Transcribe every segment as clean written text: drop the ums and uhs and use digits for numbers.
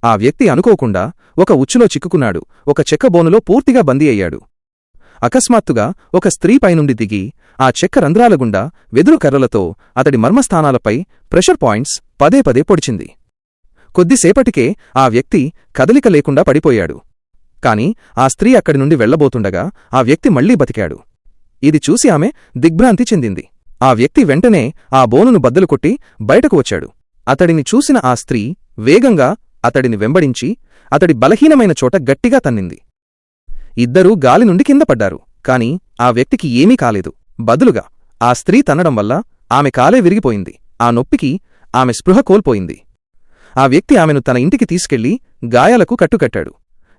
ఆ వ్యక్తి అనుకోకుండా ఒక ఉచ్చులో చిక్కుకున్నాడు. ఒక చెక్క బోనులో పూర్తిగా బందీ అయ్యాడు. అకస్మాత్తుగా ఒక స్త్రీ పైనుండి దిగి ఆ చెక్క రంధ్రాల గుండా వెదురు కర్రలతో అతడి మర్మస్థానాలపై ప్రెషర్ పాయింట్స్ పదే పదే పొడిచింది. కొద్దిసేపటికే ఆ వ్యక్తి కదలిక లేకుండా పడిపోయాడు. కాని ఆ స్త్రీ అక్కడి నుండి వెళ్లబోతుండగా ఆ వ్యక్తి మళ్లీ బతికాడు. ఇది చూసి ఆమె దిగ్భ్రాంతి చెందింది. ఆ వ్యక్తి వెంటనే ఆ బోనును బద్దలు కొట్టి బయటకు వచ్చాడు. అతడిని చూసిన ఆ స్త్రీ వేగంగా అతడిని వెంబడించి అతడి బలహీనమైన చోట గట్టిగా తన్నింది. ఇద్దరూ గాలి నుండి కింద పడ్డారు. కాని ఆ వ్యక్తికి ఏమీ కాలేదు. బదులుగా ఆ స్త్రీ తన్నడం వల్ల ఆమె కాలే విరిగిపోయింది. ఆ నొప్పికి ఆమె స్పృహ కోల్పోయింది. ఆ వ్యక్తి ఆమెను తన ఇంటికి తీసుకెళ్లి గాయాలకు కట్టుకట్టాడు.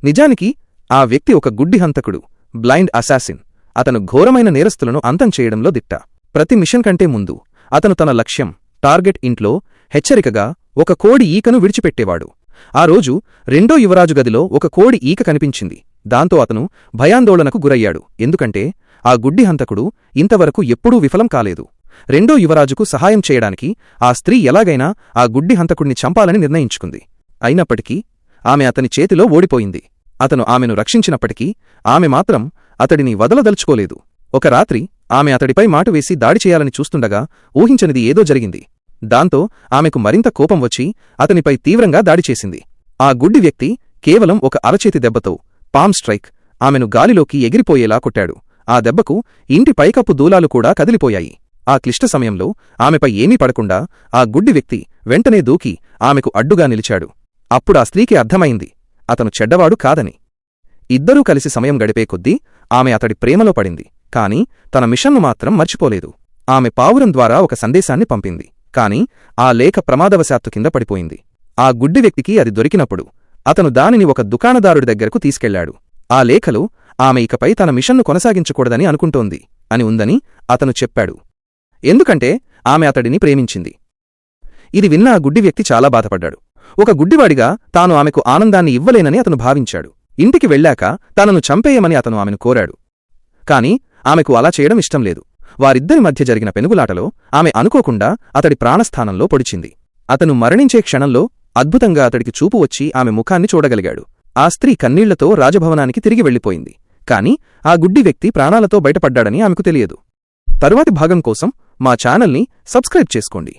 నిజానికి ఆ వ్యక్తి ఒక గుడ్డి హంతకుడు, బ్లైండ్ అసాసిన్. అతను ఘోరమైన నేరస్తులను అంతం చేయడంలో దిట్ట. ప్రతి మిషన్ కంటే ముందు అతను తన లక్ష్యం టార్గెట్ ఇంట్లో హెచ్చరికగా ఒక కోడి ఈకను విడిచిపెట్టేవాడు. ఆ రోజు రెండో యువరాజు గదిలో ఒక కోడి ఈక కనిపించింది. దాంతో అతను భయాందోళనకు గురయ్యాడు. ఎందుకంటే ఆ గుడ్డి హంతకుడు ఇంతవరకు ఎప్పుడూ విఫలం కాలేదు. రెండో యువరాజుకు సహాయం చేయడానికి ఆ స్త్రీ ఎలాగైనా ఆ గుడ్డి హంతకుడిని చంపాలని నిర్ణయించుకుంది. అయినప్పటికీ ఆమె అతని చేతిలో ఓడిపోయింది. అతను ఆమెను రక్షించినప్పటికీ ఆమె మాత్రం అతడిని వదలదలుచుకోలేదు. ఒక రాత్రి ఆమె అతడిపై మాటు వేసి దాడి చేయాలని చూస్తుండగా ఊహించనిది ఏదో జరిగింది. దాంతో ఆమెకు మరింత కోపం వచ్చి అతనిపై తీవ్రంగా దాడి చేసింది. ఆ గుడ్డి వ్యక్తి కేవలం ఒక అరచేతి దెబ్బతో పామ్ స్ట్రైక్ ఆమెను గాలిలోకి ఎగిరిపోయేలా కొట్టాడు. ఆ దెబ్బకు ఇంటి పైకప్పు దూలాలు కూడా కదిలిపోయాయి. ఆ క్లిష్ట సమయంలో ఆమెపై ఏమీ పడకుండా ఆ గుడ్డి వ్యక్తి వెంటనే దూకి ఆమెకు అడ్డుగా నిలిచాడు. అప్పుడా స్త్రీకి అర్థమైంది అతను చెడ్డవాడు కాదని. ఇద్దరూ కలిసి సమయం గడిపే కొద్దీ ఆమె అతడి ప్రేమలో పడింది. కాని తన మిషన్ను మాత్రం మర్చిపోలేదు. ఆమె పావురం ద్వారా ఒక సందేశాన్ని పంపింది. కాని ఆ లేఖ ప్రమాదవశాత్తు కింద పడిపోయింది. ఆ గుడ్డి వ్యక్తికి అది దొరికినప్పుడు అతను దానిని ఒక దుకాణదారుడి దగ్గరకు తీసుకెళ్లాడు. ఆ లేఖలో ఆమె ఇకపై తన మిషన్ను కొనసాగించకూడదని అనుకుంటోంది అని ఉందని అతను చెప్పాడు. ఎందుకంటే ఆమె అతడిని ప్రేమించింది. ఇది విన్న ఆ గుడ్డి వ్యక్తి చాలా బాధపడ్డాడు. ఒక గుడ్డివాడిగా తాను ఆమెకు ఆనందాన్ని ఇవ్వలేనని అతను భావించాడు. ఇంటికి వెళ్ళాక తనను చంపేయమని అతను ఆమెను కోరాడు. కాని ఆమెకు అలా చేయడం ఇష్టం లేదు. వారిద్దరి మధ్య జరిగిన పెనుగులాటలో ఆమె అనుకోకుండా అతడి ప్రాణస్థానంలో పొడిచింది. అతను మరణించే క్షణంలో అద్భుతంగా అతడికి చూపు వచ్చి ఆమె ముఖాన్ని చూడగలిగాడు. ఆ స్త్రీ కన్నీళ్లతో రాజభవనానికి తిరిగి వెళ్ళిపోయింది. కాని ఆ గుడ్డి వ్యక్తి ప్రాణాలతో బయటపడ్డాడని ఆమెకు తెలియదు. తరువాతి భాగం కోసం మా ఛానల్ని సబ్స్క్రైబ్ చేసుకోండి.